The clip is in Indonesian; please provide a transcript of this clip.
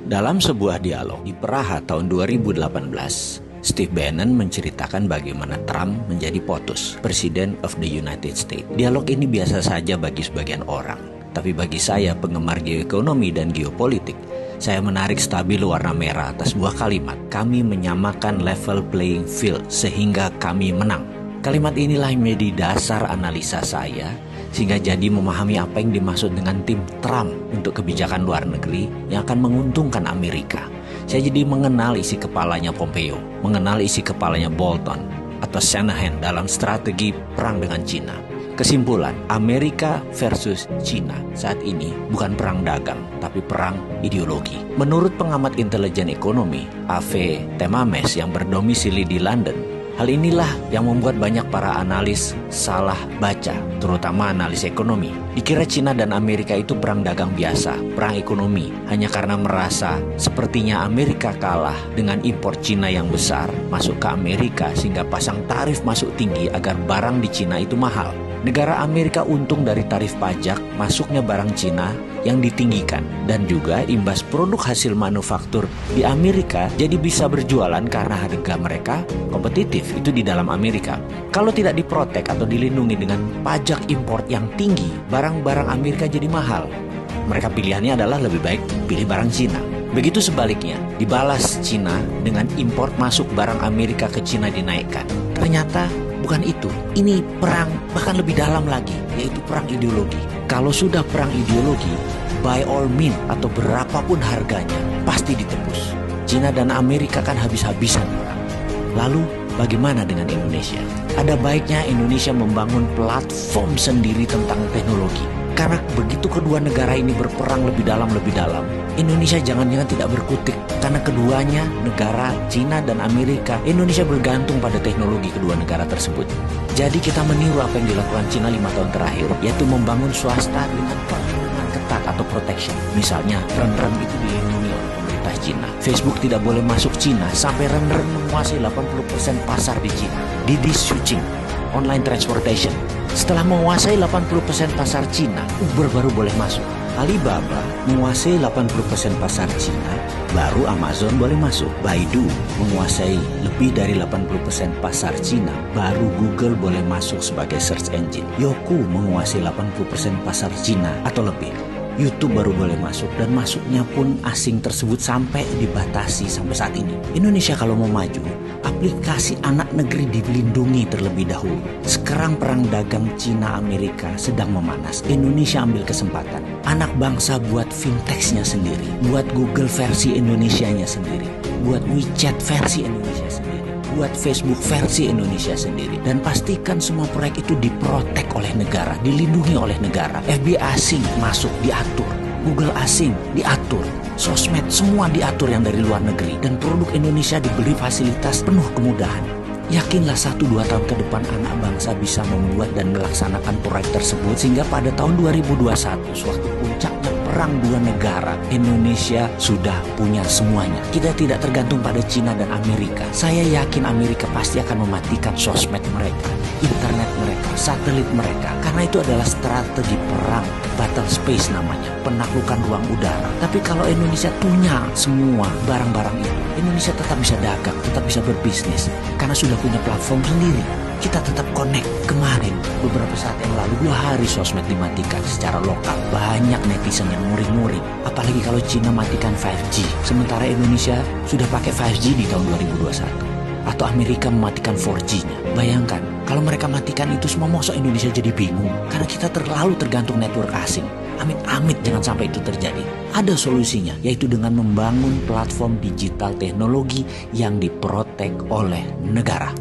Dalam sebuah dialog di Praha tahun 2018, Steve Bannon menceritakan bagaimana Trump menjadi POTUS, President of the United States. Dialog ini biasa saja bagi sebagian orang, tapi bagi saya, penggemar geoekonomi dan geopolitik, saya menarik stabilo warna merah atas sebuah kalimat. Kami menyamakan level playing field sehingga kami menang. Kalimat inilah yang menjadi dasar analisa saya, sehingga jadi memahami apa yang dimaksud dengan tim Trump untuk kebijakan luar negeri yang akan menguntungkan Amerika. Saya jadi mengenal isi kepalanya Pompeo, mengenal isi kepalanya Bolton atau Shanahan dalam strategi perang dengan Cina. Kesimpulan, Amerika versus Cina saat ini bukan perang dagang, tapi perang ideologi. Menurut pengamat intelijen ekonomi, A.V. Temames yang berdomisili di London, hal inilah yang membuat banyak para analis salah baca, terutama analis ekonomi. Dikira Cina dan Amerika itu perang dagang biasa, perang ekonomi, hanya karena merasa sepertinya Amerika kalah dengan impor Cina yang besar masuk ke Amerika sehingga pasang tarif masuk tinggi agar barang di Cina itu mahal. Negara Amerika untung dari tarif pajak masuknya barang Cina yang ditinggikan, dan juga imbas produk hasil manufaktur di Amerika jadi bisa berjualan karena harga mereka kompetitif itu di dalam Amerika. Kalau tidak diprotek atau dilindungi dengan pajak import yang tinggi, barang-barang Amerika jadi mahal. Mereka pilihannya adalah lebih baik pilih barang Cina. Begitu sebaliknya, dibalas Cina dengan import masuk barang Amerika ke Cina dinaikkan. Ternyata bukan itu. Ini perang bahkan lebih dalam lagi, yaitu perang ideologi. Kalau sudah perang ideologi, by all means atau berapapun harganya, pasti ditebus. Cina dan Amerika kan habis-habisan perang. Lalu bagaimana dengan Indonesia? Ada baiknya Indonesia membangun platform sendiri tentang teknologi. Karena begitu kedua negara ini berperang lebih dalam, Indonesia jangan-jangan tidak berkutik. Karena keduanya, negara Cina dan Amerika, Indonesia bergantung pada teknologi kedua negara tersebut. Jadi kita meniru apa yang dilakukan Cina 5 tahun terakhir, yaitu membangun swasta dengan perlindungan ketat atau protection. Misalnya, rem-rem itu dilindungi oleh pemerintah Cina. Facebook tidak boleh masuk Cina sampai rem-rem menguasai 80% pasar di Cina. Didi Xuqing, online transportation. Setelah menguasai 80% pasar Cina, Uber baru boleh masuk. Alibaba menguasai 80% pasar Cina, baru Amazon boleh masuk. Baidu menguasai lebih dari 80% pasar Cina, baru Google boleh masuk sebagai search engine. Youku menguasai 80% pasar Cina atau lebih. YouTube baru boleh masuk, dan masuknya pun asing tersebut sampai dibatasi sampai saat ini. Indonesia kalau mau maju, aplikasi anak negeri dilindungi terlebih dahulu. Sekarang perang dagang Cina Amerika sedang memanas. Indonesia ambil kesempatan. Anak bangsa buat fintechnya sendiri, buat Google versi Indonesianya sendiri, buat WeChat versi Indonesia sendiri, buat Facebook versi Indonesia sendiri, dan pastikan semua proyek itu diprotek oleh negara, dilindungi oleh negara. FBI asing masuk diatur, Google asing diatur, sosmed semua diatur yang dari luar negeri, dan produk Indonesia diberi fasilitas penuh kemudahan. Yakinlah 1-2 tahun ke depan anak bangsa bisa membuat dan melaksanakan proyek tersebut, sehingga pada tahun 2021 sewaktu puncaknya perang dua negara, Indonesia sudah punya semuanya. Kita tidak tergantung pada Cina dan Amerika. Saya yakin Amerika pasti akan mematikan sosmed mereka, internet mereka, satelit mereka, karena itu adalah strategi perang, battle space namanya, penaklukan ruang udara. Tapi kalau Indonesia punya semua barang-barang itu, Indonesia tetap bisa dagang, tetap bisa berbisnis, karena sudah punya platform sendiri. Kita tetap connect. Kemarin, beberapa saat yang lalu, 2 hari sosmed dimatikan secara lokal. Banyak netizen yang muring-muring. Apalagi kalau Cina matikan 5G. Sementara Indonesia sudah pakai 5G di tahun 2021. Atau Amerika mematikan 4G-nya. Bayangkan, kalau mereka matikan itu semua, masa Indonesia jadi bingung. Karena kita terlalu tergantung network asing. Amit-amit jangan sampai itu terjadi. Ada solusinya, yaitu dengan membangun platform digital teknologi yang diprotek oleh negara.